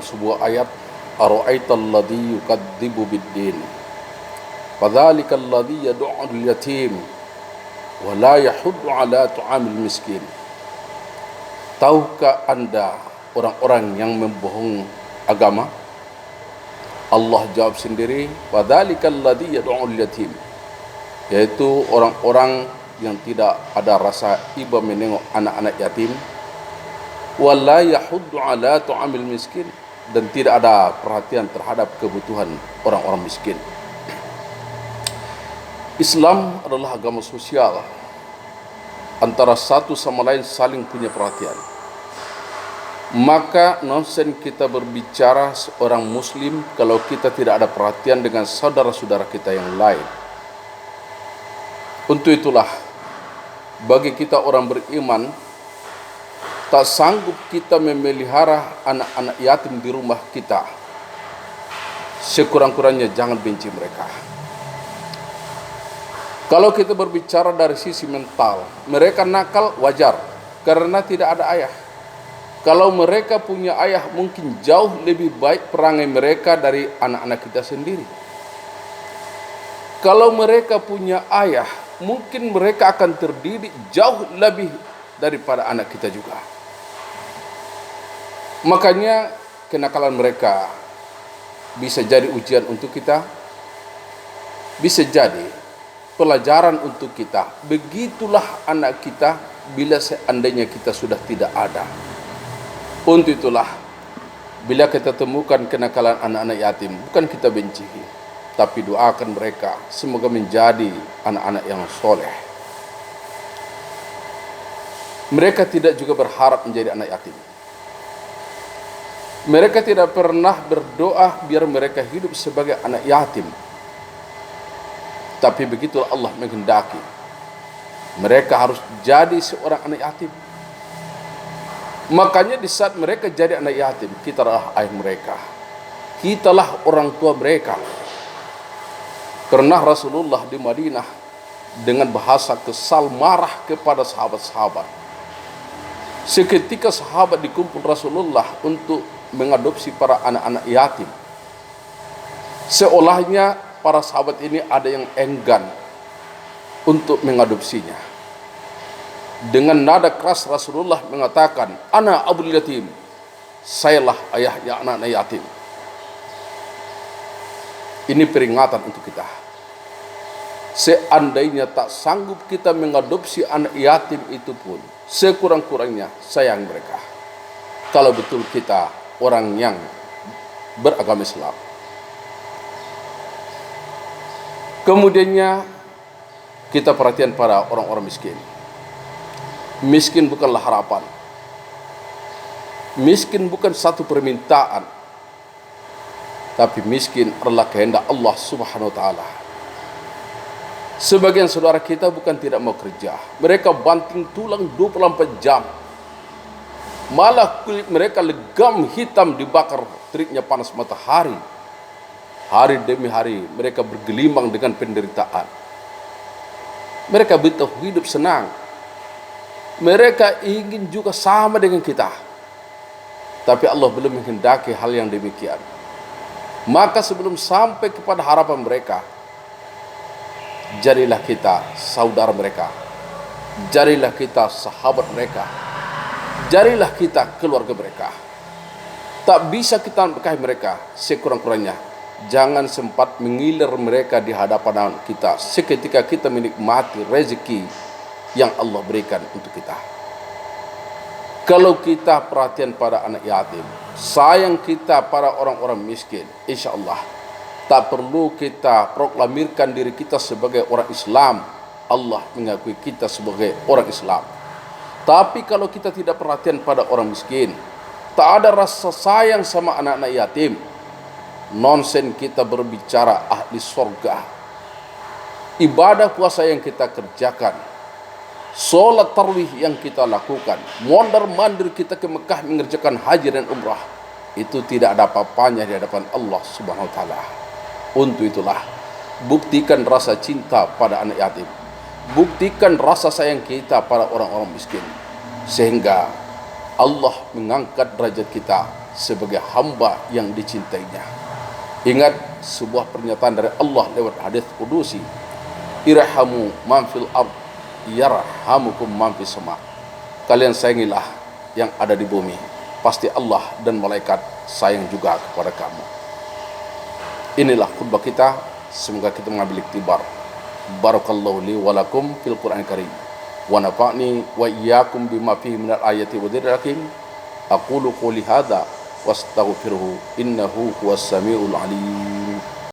sebuah ayat, ara'aital ladzi yukadzibu biddin fadzalikal ladzi yad'ul yatim wa la yahuddu ala tu'amil miskin. Tahukah Anda orang-orang yang membohong agama? Allah jawab sendiri, fadzalikal ladzi yad'ul yatim, yaitu orang-orang yang tidak ada rasa iba menengok anak-anak yatim, wa la yahuddu ala tu'amil miskin, dan tidak ada perhatian terhadap kebutuhan orang-orang miskin. Islam adalah agama sosial, antara satu sama lain saling punya perhatian. Maka nonsen kita berbicara seorang muslim kalau kita tidak ada perhatian dengan saudara-saudara kita yang lain. Untuk itulah bagi kita orang beriman, tak sanggup kita memelihara anak-anak yatim di rumah kita. Sekurang-kurangnya jangan benci mereka. Kalau kita berbicara dari sisi mental, mereka nakal wajar karena tidak ada ayah. Kalau mereka punya ayah, mungkin jauh lebih baik perangai mereka dari anak-anak kita sendiri. Kalau mereka punya ayah, mungkin mereka akan terdidik jauh lebih daripada anak kita juga. Makanya kenakalan mereka bisa jadi ujian untuk kita, bisa jadi pelajaran untuk kita. Begitulah anak kita bila seandainya kita sudah tidak ada. Untuk itulah bila kita temukan kenakalan anak-anak yatim, bukan kita benci, tapi doakan mereka semoga menjadi anak-anak yang soleh. Mereka tidak juga berharap menjadi anak yatim. Mereka tidak pernah berdoa biar mereka hidup sebagai anak yatim. Tapi begitu Allah menghendaki, mereka harus jadi seorang anak yatim. Makanya di saat mereka jadi anak yatim, kitalah ayah mereka, kitalah orang tua mereka. Karena Rasulullah di Madinah dengan bahasa kesal marah kepada sahabat-sahabat. Seketika sahabat dikumpul Rasulullah untuk mengadopsi para anak-anak yatim. Seolahnya para sahabat ini ada yang enggan untuk mengadopsinya. Dengan nada keras Rasulullah mengatakan, ana abul yatim, sayalah ayahnya anak-anak yatim. Ini peringatan untuk kita. Seandainya tak sanggup kita mengadopsi anak yatim itu pun, sekurang-kurangnya sayang mereka. Kalau betul kita orang yang beragama Islam. Kemudiannya kita perhatian pada orang-orang miskin. Miskin bukanlah harapan. Miskin bukan satu permintaan. Tapi miskin adalah kehendak Allah Subhanahu wa taala. Sebagian saudara kita bukan tidak mau kerja. Mereka banting tulang 24 jam. Malah kulit mereka legam hitam dibakar teriknya panas matahari. Hari demi hari mereka bergelimang dengan penderitaan. Mereka betah hidup senang. Mereka ingin juga sama dengan kita. Tapi Allah belum menghendaki hal yang demikian. Maka sebelum sampai kepada harapan mereka, jadilah kita saudara mereka. Jadilah kita sahabat mereka. Jadilah kita keluarga mereka. Tak bisa kita berkahi mereka, sekurang-kurangnya jangan sempat mengilir mereka di hadapan kita seketika kita menikmati rezeki yang Allah berikan untuk kita. Kalau kita perhatian pada anak yatim, sayang kita para orang-orang miskin, insya Allah tak perlu kita proklamirkan diri kita sebagai orang Islam. Allah mengakui kita sebagai orang Islam. Tapi kalau kita tidak perhatian pada orang miskin, tak ada rasa sayang sama anak-anak yatim, nonsen kita berbicara ahli surga. Ibadah puasa yang kita kerjakan, solat tarawih yang kita lakukan, mondar-mandir kita ke Mekah mengerjakan haji dan umrah, itu tidak ada apa-apanya di hadapan Allah Subhanahu wa taala. Untuk itulah buktikan rasa cinta pada anak yatim, buktikan rasa sayang kita pada orang-orang miskin, sehingga Allah mengangkat derajat kita sebagai hamba yang dicintainya. Ingat sebuah pernyataan dari Allah lewat hadis qudusi, irhamu man fil ard yarhamukum man fis sama. Kalian sayangilah yang ada di bumi, pasti Allah dan malaikat sayang juga kepada kamu. Inilah khutbah kita, semoga kita mengambil iktibar. Barakallahu li wa lakum fil Qur'an karim wa nafa'ni wa iyyakum bima fihi minal ayati wa dzikril hakim. Aqulu qouli hadza wastaghfiruhu innahu huwas samiul alim.